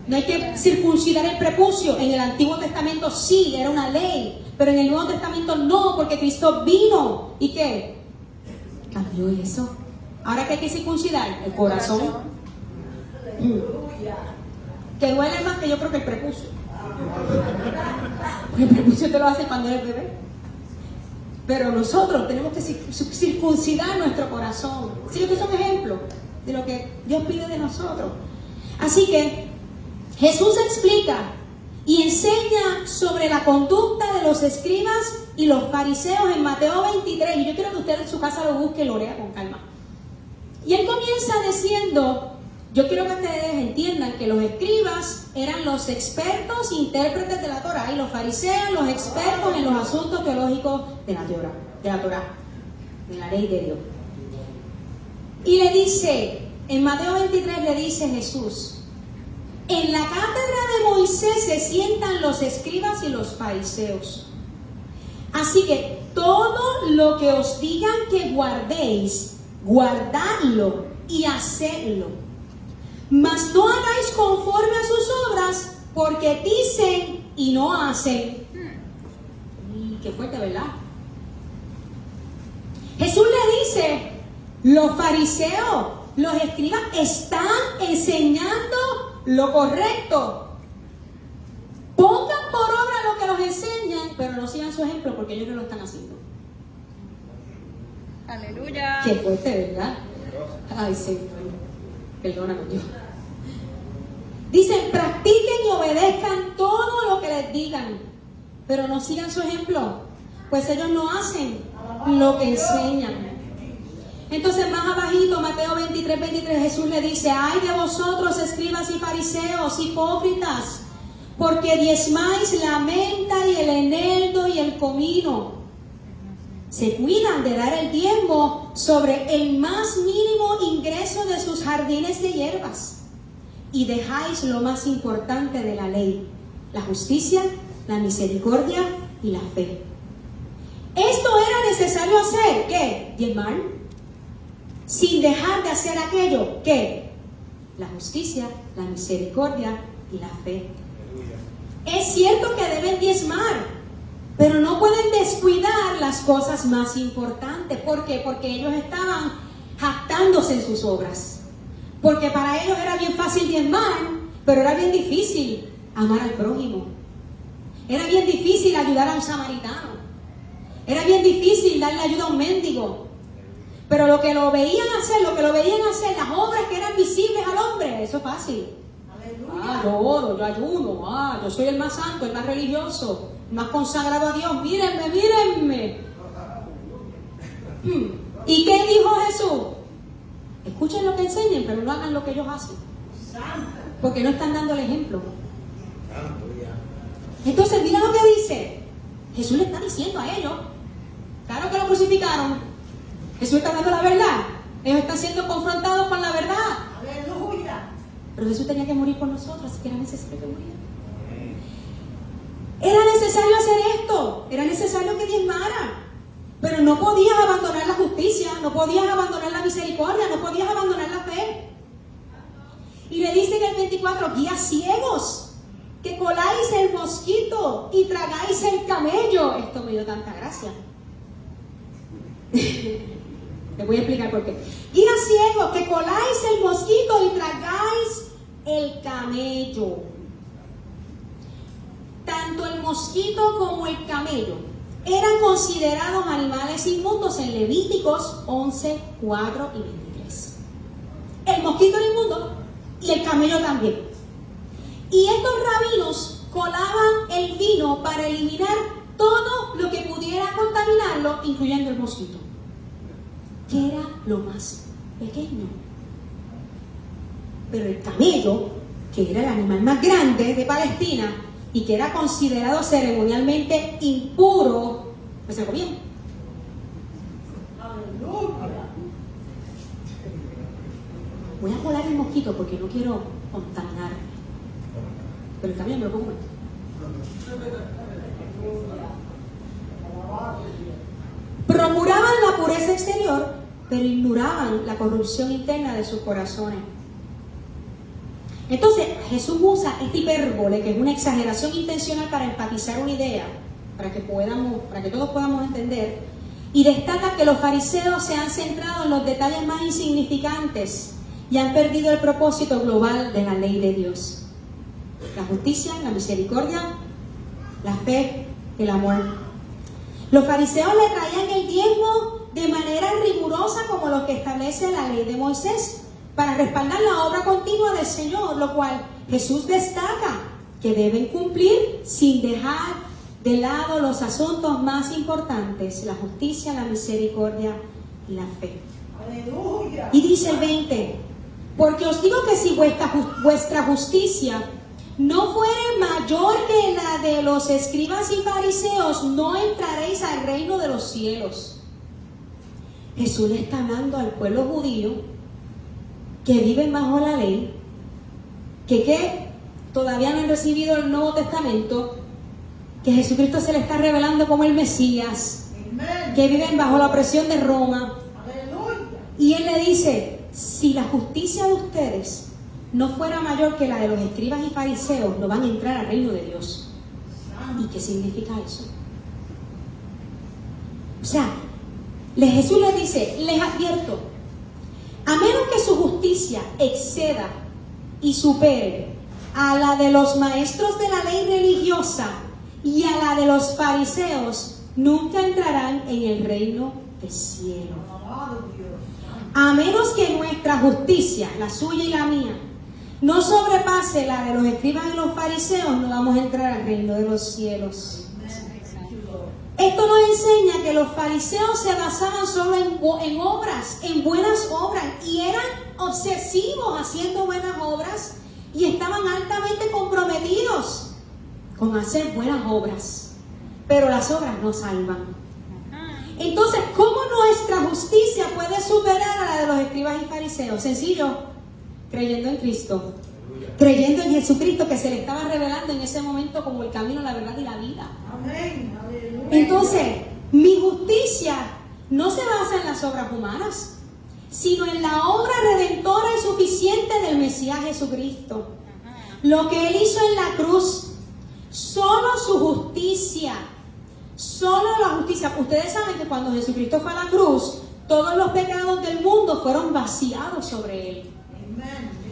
S1: No hay que circuncidar el prepucio. En el Antiguo Testamento sí, era una ley. Pero en el Nuevo Testamento no, porque Cristo vino. ¿Y qué? Cambió eso. Ahora, ¿qué hay que circuncidar? El corazón. Que duele más que yo creo que el prepucio. El prepucio te lo hace cuando eres bebé. Pero nosotros tenemos que circuncidar nuestro corazón. ¿Sí? Estos son ejemplos de lo que Dios pide de nosotros. Así que Jesús explica y enseña sobre la conducta de los escribas y los fariseos en Mateo 23. Y yo quiero que usted en su casa lo busque y lo lea con calma. Y él comienza diciendo, yo quiero que ustedes entiendan que los escribas eran los expertos intérpretes de la Torá y los fariseos los expertos en los asuntos teológicos de la Torá, de la ley de Dios. Y le dice, en Mateo 23 le dice Jesús, en la cátedra de Moisés se sientan los escribas y los fariseos. Así que todo lo que os digan que guardéis, guardadlo y hacedlo. Mas no hagáis conforme a sus obras, porque dicen y no hacen. Qué fuerte, ¿verdad? Jesús le dice, los fariseos, los escribas están enseñando lo correcto. Pongan por obra lo que los enseñan, pero no sigan su ejemplo porque ellos no lo están haciendo.
S3: Aleluya.
S1: Qué fuerte, ¿verdad? Ay, Señor, perdónanos Dios. Dicen, practiquen y obedezcan todo lo que les digan, pero no sigan su ejemplo, pues ellos no hacen lo que enseñan. Entonces más abajito, Mateo 23, Jesús le dice, ay de vosotros, escribas y fariseos, hipócritas, porque diezmáis la menta y el eneldo y el comino. Se cuidan de dar el diezmo sobre el más mínimo ingreso de sus jardines de hierbas, y dejáis lo más importante de la ley, la justicia, la misericordia y la fe. Esto era necesario hacer, ¿qué? Diezmar, sin dejar de hacer aquello, ¿qué? La justicia, la misericordia y la fe. Es cierto que deben diezmar, pero no pueden descuidar las cosas más importantes. ¿Por qué? Porque ellos estaban jactándose en sus obras. Porque para ellos era bien fácil diezmar, pero era bien difícil amar al prójimo. Era bien difícil ayudar a un samaritano. Era bien difícil darle ayuda a un mendigo. Pero lo que lo veían hacer, las obras que eran visibles al hombre, eso es fácil. Yo oro, yo ayuno, yo soy el más santo, el más religioso, el más consagrado a Dios. Mírenme. ¿Y qué dijo Jesús? Escuchen lo que enseñen, pero no hagan lo que ellos hacen. Porque no están dando el ejemplo. Entonces, mira lo que dice. Jesús le está diciendo a ellos. Claro que lo crucificaron. Jesús está dando la verdad. Ellos están siendo confrontados con la verdad.
S2: Aleluya.
S1: Pero Jesús tenía que morir por nosotros, así que era necesario que muriera. Era necesario hacer esto. Era necesario que diezmara. Pero no podías abandonar la justicia, no podías abandonar la misericordia, no podías abandonar la fe. Y le dice en el 24, guías ciegos, que coláis el mosquito y tragáis el camello. Esto me dio tanta gracia. Les voy a explicar por qué. Guía ciego, que coláis el mosquito y tragáis el camello. Tanto el mosquito como el camello eran considerados animales inmundos en Levíticos 11, 4 y 23. El mosquito era inmundo y el camello también. Y estos rabinos colaban el vino para eliminar todo lo que pudiera contaminarlo, incluyendo el mosquito, que era lo más pequeño. Pero el camello, que era el animal más grande de Palestina y que era considerado ceremonialmente impuro, pues se comía.
S2: Aleluya.
S1: Voy a colar el mosquito porque no quiero contaminarme. Pero el camello me lo puedo comer. Procuraban la pureza exterior, pero ignoraban la corrupción interna de sus corazones. Entonces Jesús usa esta hipérbole, que es una exageración intencional para enfatizar una idea, para que todos podamos entender, y destaca que los fariseos se han centrado en los detalles más insignificantes y han perdido el propósito global de la ley de Dios: la justicia, la misericordia, la fe, el amor. Los fariseos le traían el diezmo de manera rigurosa, como lo que establece la ley de Moisés, para respaldar la obra continua del Señor, lo cual Jesús destaca que deben cumplir sin dejar de lado los asuntos más importantes: la justicia, la misericordia y la fe.
S2: Aleluya.
S1: Y dice el 20: porque os digo que si vuestra justicia no fuere mayor que la de los escribas y fariseos, no entraréis al reino de los cielos. Jesús le está hablando al pueblo judío que viven bajo la ley, que todavía no han recibido el Nuevo Testamento, que Jesucristo se le está revelando como el Mesías,
S2: Amén.
S1: que viven bajo la opresión de Roma.
S2: Aleluya.
S1: Y Él le dice: si la justicia de ustedes no fuera mayor que la de los escribas y fariseos, no van a entrar al reino de Dios. ¿Y qué significa eso? O sea, Jesús les dice, les advierto, a menos que su justicia exceda y supere a la de los maestros de la ley religiosa y a la de los fariseos, nunca entrarán en el reino del cielo.
S2: Amado Dios.
S1: A menos que nuestra justicia, la suya y la mía, no sobrepase la de los escribas y los fariseos, no vamos a entrar al reino de los cielos. Esto nos enseña que los fariseos se basaban solo en obras, en buenas obras, y eran obsesivos haciendo buenas obras y estaban altamente comprometidos con hacer buenas obras. Pero las obras no salvan. Entonces, ¿cómo nuestra justicia puede superar a la de los escribas y fariseos? Sencillo: creyendo en Cristo, creyendo en Jesucristo, que se le estaba revelando en ese momento como el camino, la verdad y la vida.
S2: Amén. Aleluya.
S1: Entonces, mi justicia no se basa en las obras humanas, sino en la obra redentora y suficiente del Mesías Jesucristo. Lo que Él hizo en la cruz, solo su justicia, solo la justicia. Ustedes saben que cuando Jesucristo fue a la cruz, todos los pecados del mundo fueron vaciados sobre Él.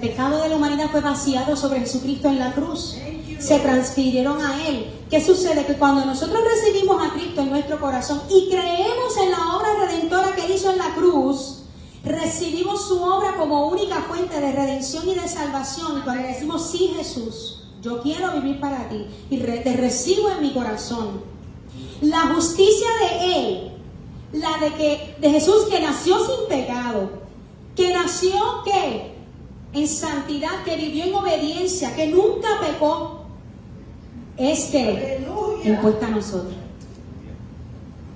S1: El pecado de la humanidad fue vaciado sobre Jesucristo en la cruz. Se transfirieron a Él. ¿Qué sucede? Que cuando nosotros recibimos a Cristo en nuestro corazón y creemos en la obra redentora que Él hizo en la cruz, recibimos su obra como única fuente de redención y de salvación. Y cuando decimos: sí, Jesús, yo quiero vivir para ti y te recibo en mi corazón, la justicia de Él, la de Jesús, que nació sin pecado, que nació ¿qué? En santidad, que vivió en obediencia, que nunca pecó, es que impuesta a nosotros.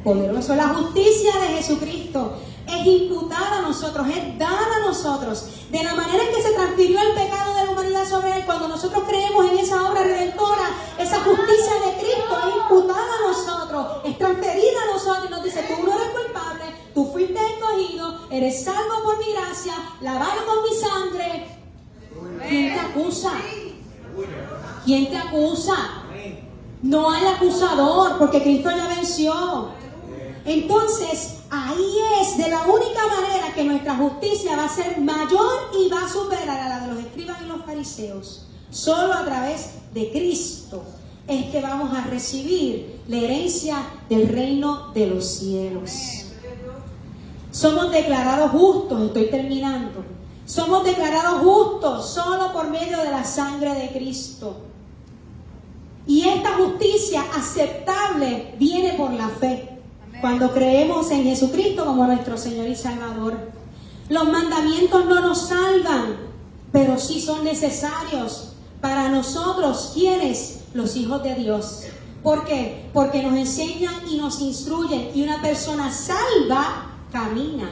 S1: Poderoso. La justicia de Jesucristo es imputada a nosotros, es dada a nosotros. De la manera en que se transfirió el pecado de la humanidad sobre Él, cuando nosotros creemos en esa obra redentora, esa justicia de Cristo es imputada a nosotros, es transferida a nosotros y nos dice: tú no eres culpable, tú fuiste escogido, eres salvo por mi gracia, lavado con mi sangre. ¿Quién te acusa? ¿Quién te acusa? No hay acusador, porque Cristo ya venció. Entonces, Ahí es de la única manera que nuestra justicia va a ser mayor y va a superar a la de los escribas y los fariseos. Solo a través de Cristo es que vamos a recibir la herencia del reino de los cielos. Somos declarados justos, estoy terminando. Somos declarados justos solo por medio de la sangre de Cristo. Y esta justicia aceptable viene por la fe. Cuando creemos en Jesucristo como nuestro Señor y Salvador. Los mandamientos no nos salvan, pero sí son necesarios para nosotros, ¿quiénes? Los hijos de Dios. ¿Por qué? Porque nos enseñan y nos instruyen. Y una persona salva camina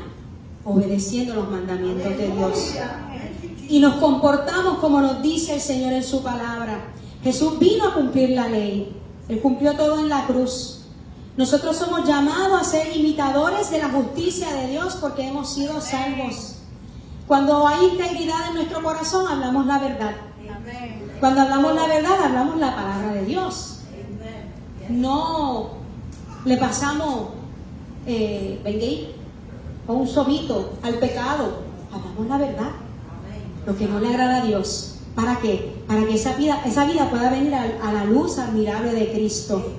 S1: obedeciendo los mandamientos de Dios. Y nos comportamos como nos dice el Señor en su palabra. Jesús vino a cumplir la ley. Él cumplió todo en la cruz. Nosotros somos llamados a ser imitadores de la justicia de Dios porque hemos sido salvos. Cuando hay integridad en nuestro corazón, hablamos la verdad. Cuando hablamos la verdad, hablamos la palabra de Dios. No le pasamos o un sobito al pecado. Hablamos la verdad. Lo que no le agrada a Dios. ¿Para qué? Para que esa vida pueda venir a la luz admirable de Cristo.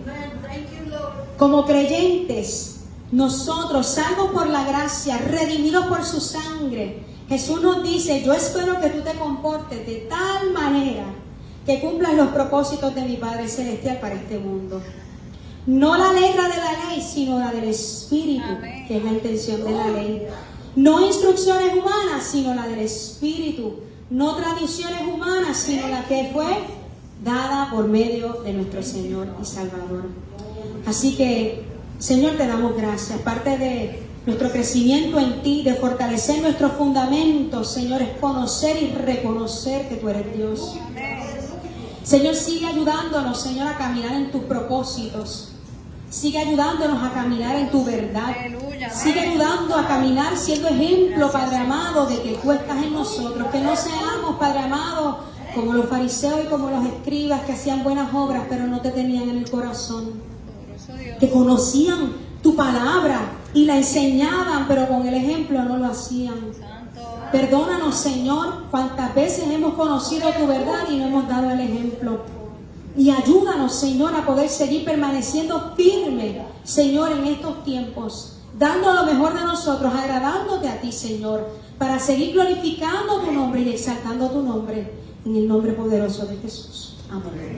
S1: Como creyentes, nosotros, salvos por la gracia, redimidos por su sangre, Jesús nos dice, yo espero que tú te comportes de tal manera que cumplas los propósitos de mi Padre Celestial para este mundo. No la letra de la ley, sino la del Espíritu, que es la intención de la ley. No instrucciones humanas, sino la del Espíritu. No tradiciones humanas, sino la que fue dada por medio de nuestro Señor y Salvador. Así que, Señor, te damos gracias. Parte de nuestro crecimiento en ti, de fortalecer nuestros fundamentos, Señor, es conocer y reconocer que tú eres Dios. Señor, sigue ayudándonos, Señor, a caminar en tus propósitos. Sigue ayudándonos a caminar en tu verdad. Sigue ayudando a caminar siendo ejemplo, Padre amado, de que tú estás en nosotros. Que no seamos, Padre amado, como los fariseos y como los escribas que hacían buenas obras, pero no te tenían en el corazón. Que conocían tu palabra y la enseñaban, pero con el ejemplo no lo hacían. Perdónanos, Señor, cuántas veces hemos conocido tu verdad y no hemos dado el ejemplo. Y ayúdanos, Señor, a poder seguir permaneciendo firme, Señor, en estos tiempos, dando lo mejor de nosotros, agradándote a ti, Señor, para seguir glorificando tu nombre y exaltando tu nombre, en el nombre poderoso de Jesús. Amén.